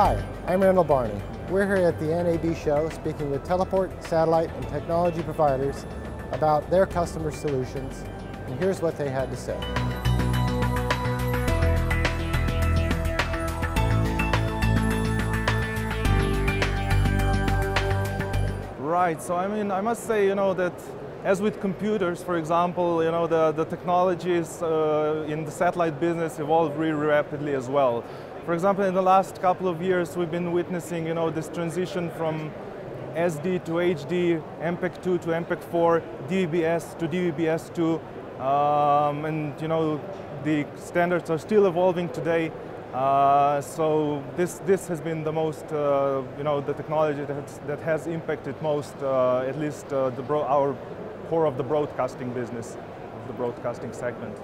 Hi, I'm Randall Barney. We're here at the NAB show speaking with teleport, satellite, and technology providers about their customer solutions, and here's what they had to say. Right, so I must say, that as with computers, for example, the technologies in the satellite business evolve really rapidly as well. For example, in the last couple of years, we've been witnessing, this transition from SD to HD, MPEG-2 to MPEG-4, DVB-S to DVB-S2, and the standards are still evolving today. So this has been the most, the technology that has impacted most, at least our core of the broadcasting business, of the broadcasting segment.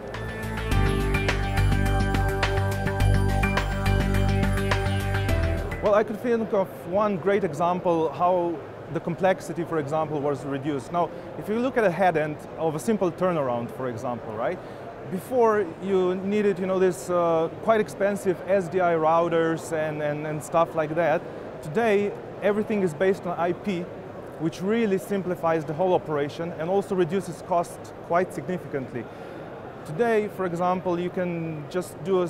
Well, I could think of one great example how the complexity, for example, was reduced. Now, if you look at a head end of a simple turnaround, for example, right? Before you needed, this quite expensive SDI routers and stuff like that. Today, everything is based on IP, which really simplifies the whole operation and also reduces cost quite significantly. Today, for example, you can just do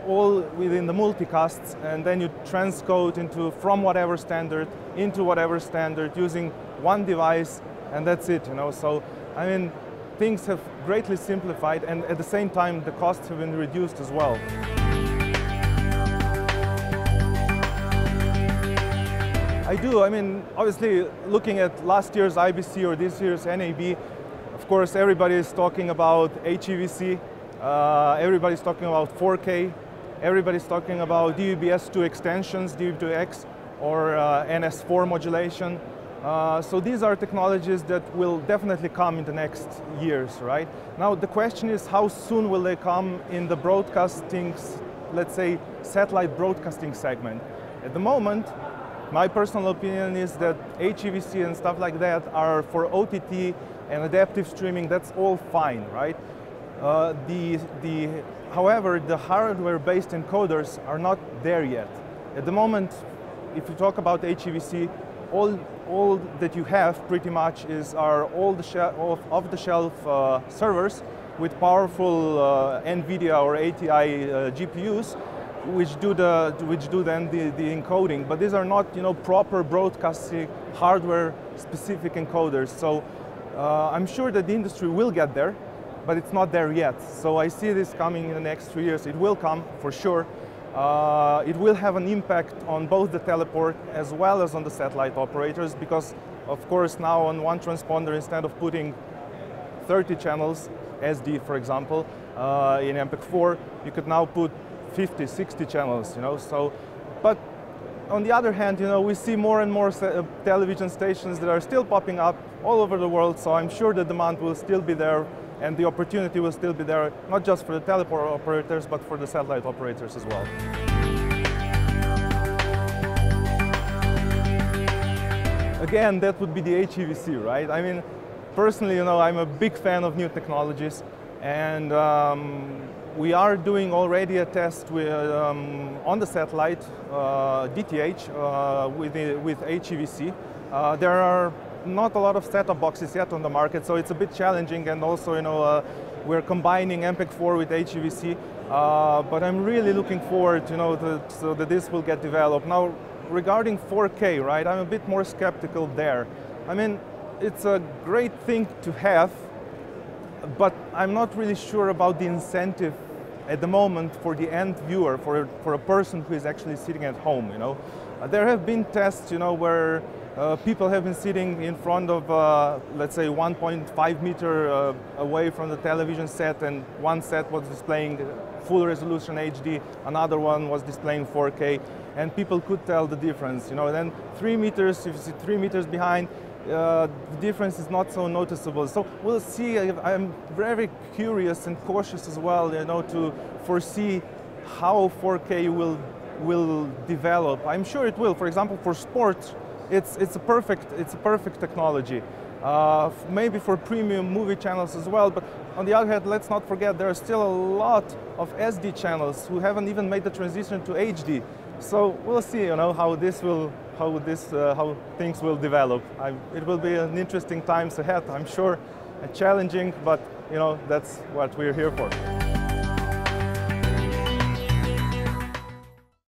all within the multicasts, and then you transcode from whatever standard into whatever standard using one device, and that's it. So things have greatly simplified, and at the same time the costs have been reduced as well. I do. Obviously, looking at last year's IBC or this year's NAB, of course everybody is talking about HEVC, everybody's talking about 4K, everybody's talking about DVB-S2 extensions, DVB2X, or NS4 modulation. So these are technologies that will definitely come in the next years, right? Now the question is, how soon will they come in the broadcasting, let's say, satellite broadcasting segment? At the moment, my personal opinion is that HEVC and stuff like that are for OTT and adaptive streaming. That's all fine, right? However, the hardware-based encoders are not there yet. At the moment, if you talk about HEVC, all that you have pretty much are all the off-the-shelf servers with powerful NVIDIA or ATI GPUs, which do then the encoding. But these are not proper broadcasting hardware-specific encoders. So I'm sure that the industry will get there, but it's not there yet. So I see this coming in the next 3 years. It will come for sure. It will have an impact on both the teleport as well as on the satellite operators, because of course now on one transponder, instead of putting 30 channels, SD for example, in MPEG-4, you could now put 50, 60 channels, So, but on the other hand, we see more and more television stations that are still popping up all over the world, so I'm sure the demand will still be there and the opportunity will still be there, not just for the teleport operators, but for the satellite operators as well. Again, that would be the HEVC, right? Personally, I'm a big fan of new technologies, and we are doing already a test with, on the satellite, DTH, with HEVC. There are not a lot of set-top boxes yet on the market, so it's a bit challenging, and also we're combining MPEG-4 with HEVC, but I'm really looking forward so that this will get developed. Now regarding 4K, right, I'm a bit more skeptical there. It's a great thing to have, but I'm not really sure about the incentive at the moment for the end viewer, for a person who is actually sitting at home. There have been tests where people have been sitting in front of, let's say, 1.5 meter away from the television set, and one set was displaying full resolution HD, another one was displaying 4K, and people could tell the difference. Then 3 meters, if you see 3 meters behind, the difference is not so noticeable. So we'll see. I'm very curious and cautious as well, to foresee how 4K will develop. I'm sure it will. For example, for sports, it's a perfect technology. maybe for premium movie channels as well. But on the other hand, let's not forget there are still a lot of SD channels who haven't even made the transition to HD. So we'll see, you know, how things will develop. It will be an interesting times ahead, I'm sure, challenging, but you know, that's what we're here for.